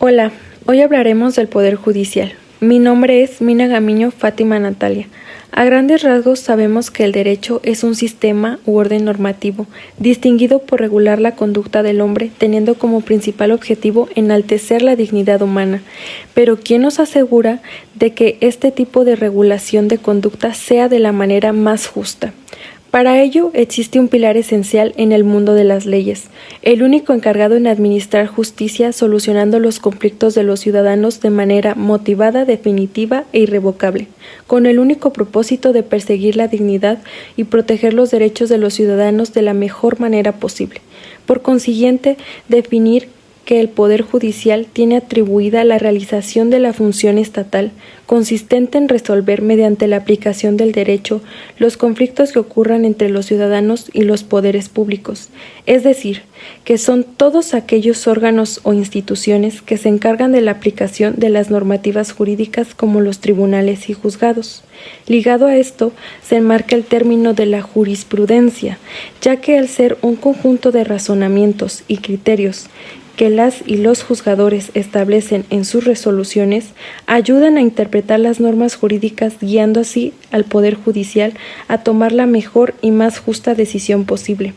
Hola, hoy hablaremos del Poder Judicial. Mi nombre es Mina Gamiño Fátima Natalia. A grandes rasgos sabemos que el derecho es un sistema u orden normativo, distinguido por regular la conducta del hombre, teniendo como principal objetivo enaltecer la dignidad humana. Pero ¿quién nos asegura de que este tipo de regulación de conducta sea de la manera más justa? Para ello existe un pilar esencial en el mundo de las leyes, el único encargado en administrar justicia solucionando los conflictos de los ciudadanos de manera motivada, definitiva e irrevocable, con el único propósito de perseguir la dignidad y proteger los derechos de los ciudadanos de la mejor manera posible. Por consiguiente, definir que el Poder Judicial tiene atribuida la realización de la función estatal, consistente en resolver mediante la aplicación del derecho los conflictos que ocurran entre los ciudadanos y los poderes públicos, es decir, que son todos aquellos órganos o instituciones que se encargan de la aplicación de las normativas jurídicas como los tribunales y juzgados. Ligado a esto, se enmarca el término de la jurisprudencia, ya que al ser un conjunto de razonamientos y criterios que las y los juzgadores establecen en sus resoluciones, ayudan a interpretar las normas jurídicas, guiando así al Poder Judicial a tomar la mejor y más justa decisión posible.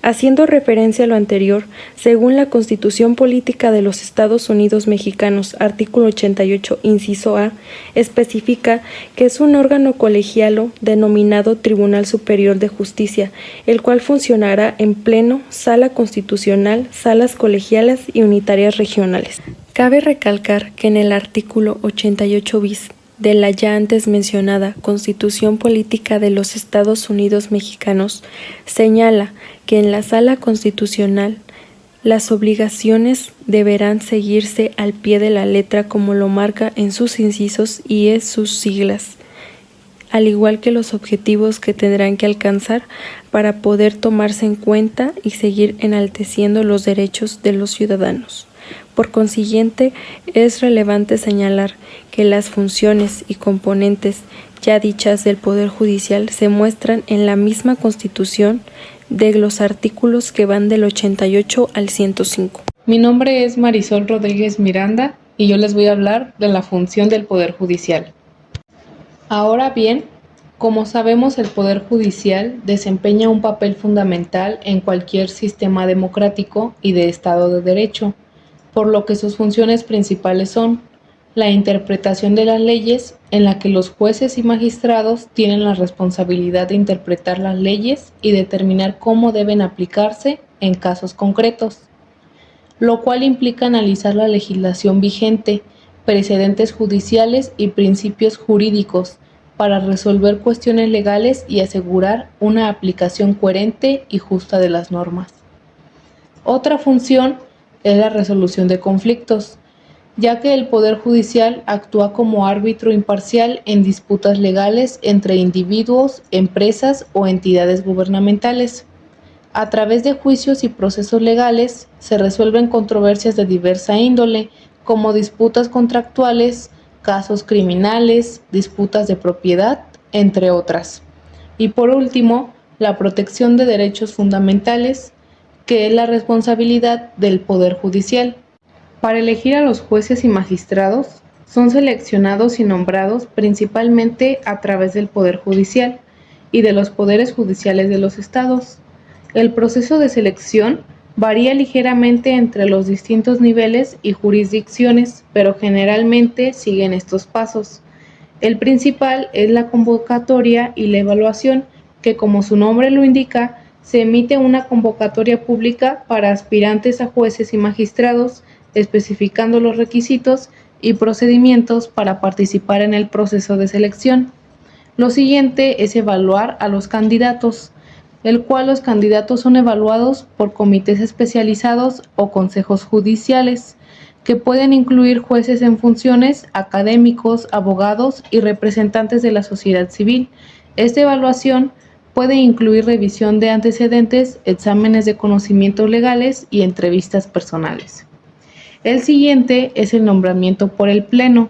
Haciendo referencia a lo anterior, según la Constitución Política de los Estados Unidos Mexicanos, artículo 88, inciso A, especifica que es un órgano colegiado denominado Tribunal Superior de Justicia, el cual funcionará en pleno, sala constitucional, salas colegialas y unitarias regionales. Cabe recalcar que en el artículo 88 bis de la ya antes mencionada Constitución Política de los Estados Unidos Mexicanos, señala que en la Sala Constitucional las obligaciones deberán seguirse al pie de la letra como lo marca en sus incisos y en sus siglas, al igual que los objetivos que tendrán que alcanzar para poder tomarse en cuenta y seguir enalteciendo los derechos de los ciudadanos. Por consiguiente, es relevante señalar que las funciones y componentes ya dichas del Poder Judicial se muestran en la misma Constitución de los artículos que van del 88 al 105. Mi nombre es Marisol Rodríguez Miranda y yo les voy a hablar de la función del Poder Judicial. Ahora bien, como sabemos, el Poder Judicial desempeña un papel fundamental en cualquier sistema democrático y de Estado de Derecho, por lo que sus funciones principales son la interpretación de las leyes, en la que los jueces y magistrados tienen la responsabilidad de interpretar las leyes y determinar cómo deben aplicarse en casos concretos, lo cual implica analizar la legislación vigente, precedentes judiciales y principios jurídicos para resolver cuestiones legales y asegurar una aplicación coherente y justa de las normas. Otra función es la resolución de conflictos, ya que el Poder Judicial actúa como árbitro imparcial en disputas legales entre individuos, empresas o entidades gubernamentales. A través de juicios y procesos legales se resuelven controversias de diversa índole, como disputas contractuales, casos criminales, disputas de propiedad, entre otras. Y por último, la protección de derechos fundamentales, que es la responsabilidad del Poder Judicial. Para elegir a los jueces y magistrados, son seleccionados y nombrados principalmente a través del Poder Judicial y de los poderes judiciales de los estados. El proceso de selección varía ligeramente entre los distintos niveles y jurisdicciones, pero generalmente siguen estos pasos. El principal es la convocatoria y la evaluación, que como su nombre lo indica, se emite una convocatoria pública para aspirantes a jueces y magistrados, especificando los requisitos y procedimientos para participar en el proceso de selección. Lo siguiente es evaluar a los candidatos, el cual los candidatos son evaluados por comités especializados o consejos judiciales, que pueden incluir jueces en funciones, académicos, abogados y representantes de la sociedad civil. Esta evaluación puede incluir revisión de antecedentes, exámenes de conocimientos legales y entrevistas personales. El siguiente es el nombramiento por el Pleno,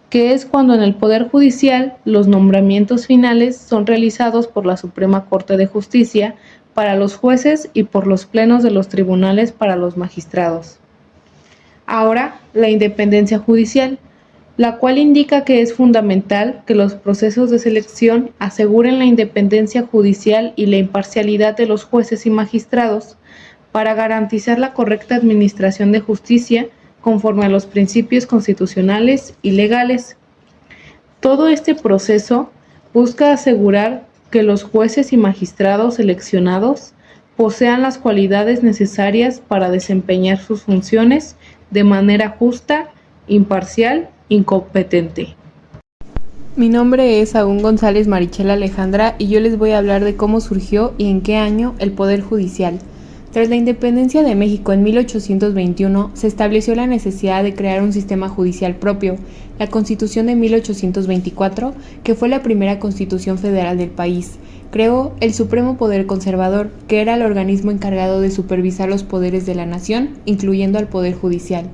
que es cuando en el Poder Judicial los nombramientos finales son realizados por la Suprema Corte de Justicia para los jueces y por los plenos de los tribunales para los magistrados. Ahora, la independencia judicial, la cual indica que es fundamental que los procesos de selección aseguren la independencia judicial y la imparcialidad de los jueces y magistrados para garantizar la correcta administración de justicia conforme a los principios constitucionales y legales. Todo este proceso busca asegurar que los jueces y magistrados seleccionados posean las cualidades necesarias para desempeñar sus funciones de manera justa, imparcial y competente. Mi nombre es Agún González Marichel Alejandra y yo les voy a hablar de cómo surgió y en qué año el Poder Judicial. Tras la independencia de México en 1821, se estableció la necesidad de crear un sistema judicial propio, la Constitución de 1824, que fue la primera constitución federal del país. Creó el Supremo Poder Conservador, que era el organismo encargado de supervisar los poderes de la nación, incluyendo al Poder Judicial.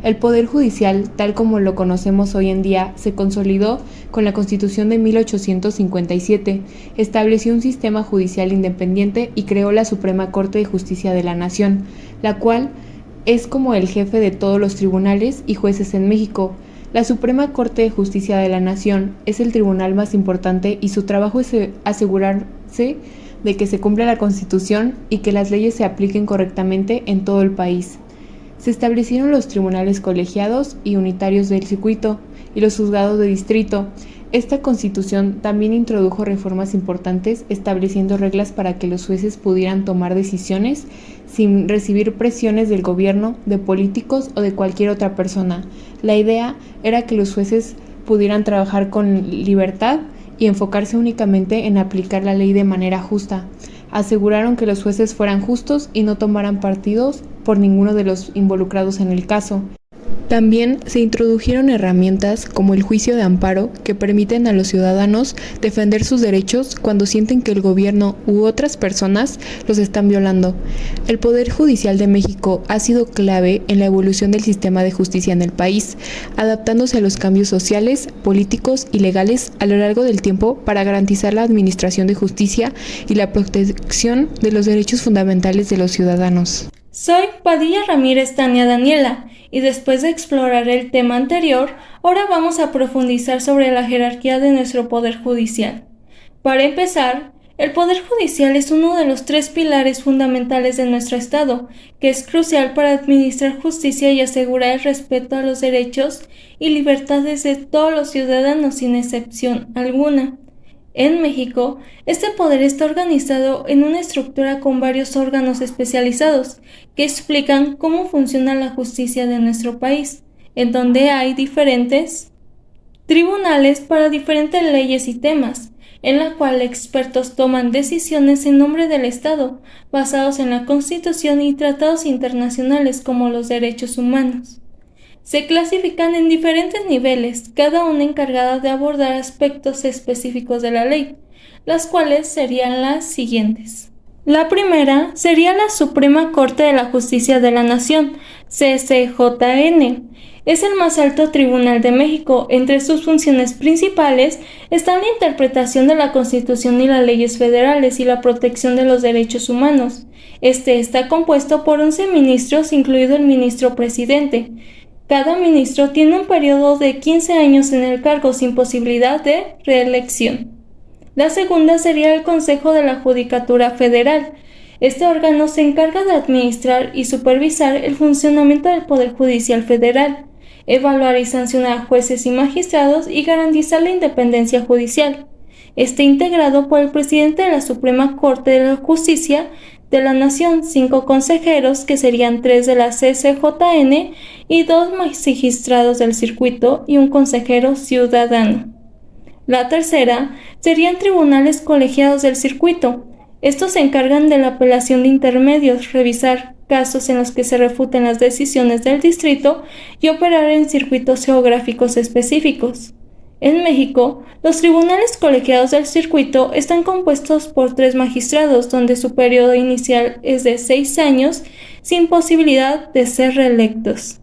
El Poder Judicial, tal como lo conocemos hoy en día, se consolidó con la Constitución de 1857, estableció un sistema judicial independiente y creó la Suprema Corte de Justicia de la Nación, la cual es como el jefe de todos los tribunales y jueces en México. La Suprema Corte de Justicia de la Nación es el tribunal más importante y su trabajo es asegurarse de que se cumpla la Constitución y que las leyes se apliquen correctamente en todo el país. Se establecieron los tribunales colegiados y unitarios del circuito y los juzgados de distrito. Esta Constitución también introdujo reformas importantes, estableciendo reglas para que los jueces pudieran tomar decisiones sin recibir presiones del gobierno, de políticos o de cualquier otra persona. La idea era que los jueces pudieran trabajar con libertad y enfocarse únicamente en aplicar la ley de manera justa. Aseguraron que los jueces fueran justos y no tomaran partidos por ninguno de los involucrados en el caso. También se introdujeron herramientas como el juicio de amparo que permiten a los ciudadanos defender sus derechos cuando sienten que el gobierno u otras personas los están violando. El Poder Judicial de México ha sido clave en la evolución del sistema de justicia en el país, adaptándose a los cambios sociales, políticos y legales a lo largo del tiempo para garantizar la administración de justicia y la protección de los derechos fundamentales de los ciudadanos. Soy Padilla Ramírez Tania Daniela, y después de explorar el tema anterior, ahora vamos a profundizar sobre la jerarquía de nuestro Poder Judicial. Para empezar, el Poder Judicial es uno de los 3 pilares fundamentales de nuestro Estado, que es crucial para administrar justicia y asegurar el respeto a los derechos y libertades de todos los ciudadanos sin excepción alguna. En México, este poder está organizado en una estructura con varios órganos especializados que explican cómo funciona la justicia de nuestro país, en donde hay diferentes tribunales para diferentes leyes y temas, en la cual expertos toman decisiones en nombre del Estado, basados en la Constitución y tratados internacionales como los derechos humanos. Se clasifican en diferentes niveles, cada una encargada de abordar aspectos específicos de la ley, las cuales serían las siguientes. La primera sería la Suprema Corte de la Justicia de la Nación, CCJN. Es el más alto tribunal de México. Entre sus funciones principales están la interpretación de la Constitución y las leyes federales y la protección de los derechos humanos. Este está compuesto por 11 ministros, incluido el ministro presidente. Cada ministro tiene un periodo de 15 años en el cargo sin posibilidad de reelección. La segunda sería el Consejo de la Judicatura Federal. Este órgano se encarga de administrar y supervisar el funcionamiento del Poder Judicial Federal, evaluar y sancionar a jueces y magistrados y garantizar la independencia judicial. Está integrado por el presidente de la Suprema Corte de la Justicia de la Nación, 5 consejeros, que serían 3 de la CCJN y 2 magistrados del circuito y un consejero ciudadano. La tercera serían tribunales colegiados del circuito. Estos se encargan de la apelación de intermedios, revisar casos en los que se refuten las decisiones del distrito y operar en circuitos geográficos específicos. En México, los tribunales colegiados del circuito están compuestos por 3 magistrados, donde su periodo inicial es de 6 años, sin posibilidad de ser reelectos.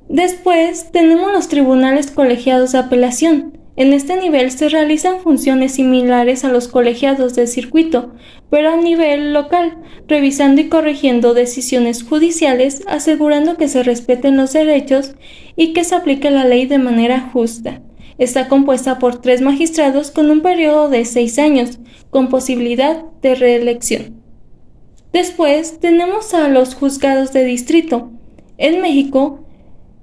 Después tenemos los tribunales colegiados de apelación. En este nivel se realizan funciones similares a los colegiados de circuito, pero a nivel local, revisando y corrigiendo decisiones judiciales, asegurando que se respeten los derechos y que se aplique la ley de manera justa. Está compuesta por 3 magistrados con un periodo de 6 años, con posibilidad de reelección. Después tenemos a los juzgados de distrito. En México,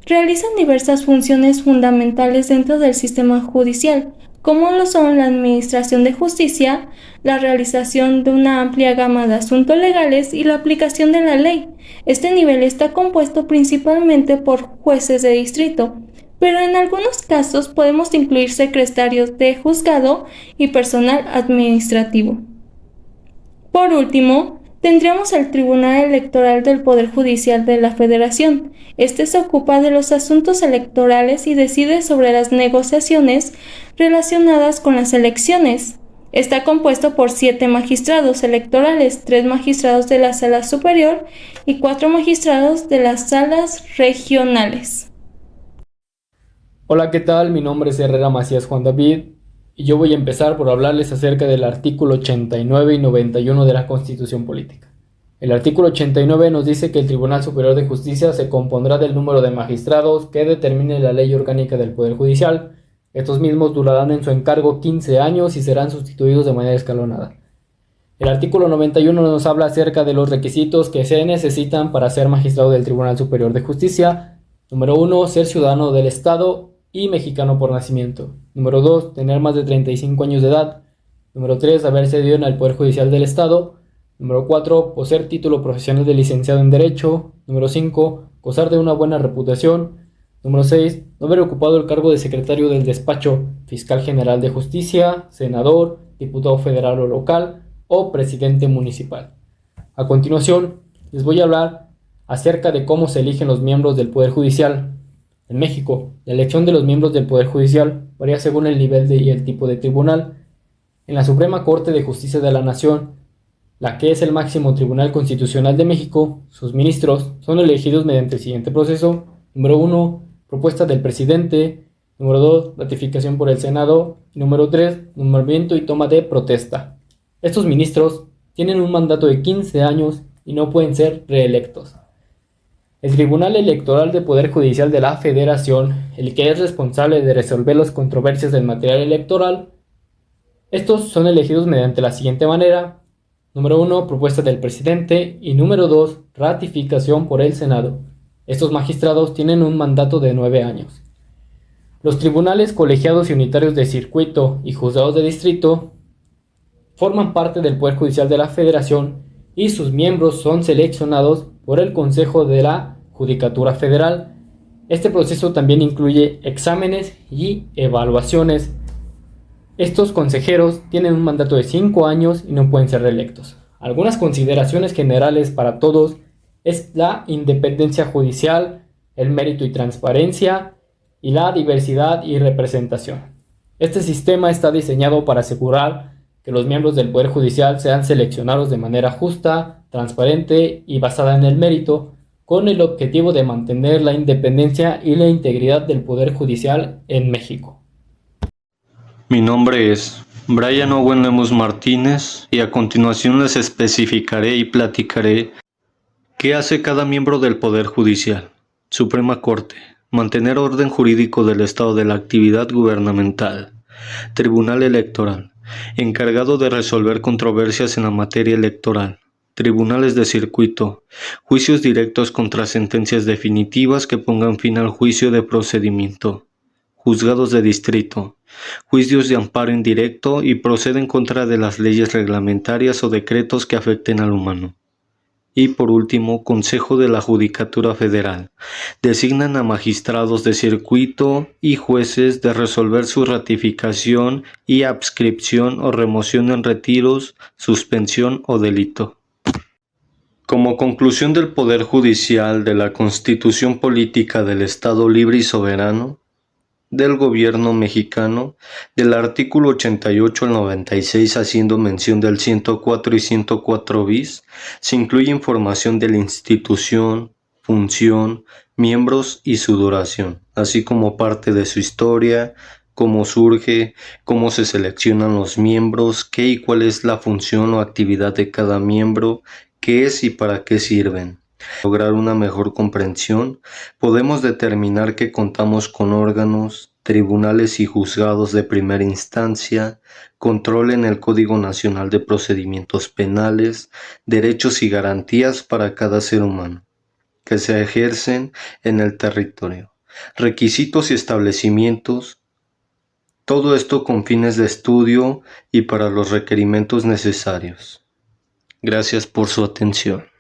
realizan diversas funciones fundamentales dentro del sistema judicial, como lo son la administración de justicia, la realización de una amplia gama de asuntos legales y la aplicación de la ley. Este nivel está compuesto principalmente por jueces de distrito, pero en algunos casos podemos incluir secretarios de juzgado y personal administrativo. Por último, tendríamos el Tribunal Electoral del Poder Judicial de la Federación. Este se ocupa de los asuntos electorales y decide sobre las negociaciones relacionadas con las elecciones. Está compuesto por 7 magistrados electorales, 3 magistrados de la Sala Superior y 4 magistrados de las salas regionales. Hola, ¿qué tal? Mi nombre es Herrera Macías Juan David y yo voy a empezar por hablarles acerca del artículo 89 y 91 de la Constitución Política. El artículo 89 nos dice que el Tribunal Superior de Justicia se compondrá del número de magistrados que determine la ley orgánica del Poder Judicial. Estos mismos durarán en su encargo 15 años y serán sustituidos de manera escalonada. El artículo 91 nos habla acerca de los requisitos que se necesitan para ser magistrado del Tribunal Superior de Justicia. Número 1, ser ciudadano del Estado y mexicano por nacimiento. Número 2, tener más de 35 años de edad. Número 3, haber cedido en el Poder Judicial del Estado. Número 4, poseer título profesional de licenciado en Derecho. Número 5, gozar de una buena reputación. Número 6, no haber ocupado el cargo de secretario del despacho, fiscal general de justicia, senador, diputado federal o local o presidente municipal. A continuación, les voy a hablar acerca de cómo se eligen los miembros del Poder Judicial. En México, la elección de los miembros del Poder Judicial varía según el nivel y el tipo de tribunal. En la Suprema Corte de Justicia de la Nación, la que es el máximo tribunal constitucional de México, sus ministros son elegidos mediante el siguiente proceso. Número 1, propuesta del presidente. Número 2, ratificación por el Senado. Y número 3, nombramiento y toma de protesta. Estos ministros tienen un mandato de 15 años y no pueden ser reelectos. El Tribunal Electoral del Poder Judicial de la Federación, el que es responsable de resolver las controversias del material electoral, estos son elegidos mediante la siguiente manera. Número 1, propuesta del presidente. Y número 2, ratificación por el Senado. Estos magistrados tienen un mandato de 9 años. Los tribunales colegiados y unitarios de circuito y juzgados de distrito forman parte del Poder Judicial de la Federación y sus miembros son seleccionados por el Consejo de la Judicatura Federal. Este proceso también incluye exámenes y evaluaciones. Estos consejeros tienen un mandato de 5 años y no pueden ser reelectos. Algunas consideraciones generales para todos es la independencia judicial, el mérito y transparencia y la diversidad y representación. Este sistema está diseñado para asegurar que los miembros del Poder Judicial sean seleccionados de manera justa, transparente y basada en el mérito, con el objetivo de mantener la independencia y la integridad del Poder Judicial en México. Mi nombre es Brian Owen Lemus Martínez y a continuación les especificaré y platicaré qué hace cada miembro del Poder Judicial. Suprema Corte: mantener orden jurídico del estado de la actividad gubernamental. Tribunal Electoral: encargado de resolver controversias en la materia electoral. Tribunales de circuito: juicios directos contra sentencias definitivas que pongan fin al juicio de procedimiento. Juzgados de distrito: juicios de amparo indirecto y proceden en contra de las leyes reglamentarias o decretos que afecten al humano. Y por último, Consejo de la Judicatura Federal: designan a magistrados de circuito y jueces de resolver su ratificación y adscripción o remoción en retiros, suspensión o delito. Como conclusión del Poder Judicial de la Constitución Política del Estado Libre y Soberano del Gobierno mexicano, del artículo 88 al 96, haciendo mención del 104 y 104 bis, se incluye información de la institución, función, miembros y su duración, así como parte de su historia, cómo surge, cómo se seleccionan los miembros, qué y cuál es la función o actividad de cada miembro, qué es y para qué sirven. Para lograr una mejor comprensión, podemos determinar que contamos con órganos, tribunales y juzgados de primera instancia, control en el Código Nacional de Procedimientos Penales, derechos y garantías para cada ser humano, que se ejercen en el territorio, requisitos y establecimientos, todo esto con fines de estudio y para los requerimientos necesarios. Gracias por su atención.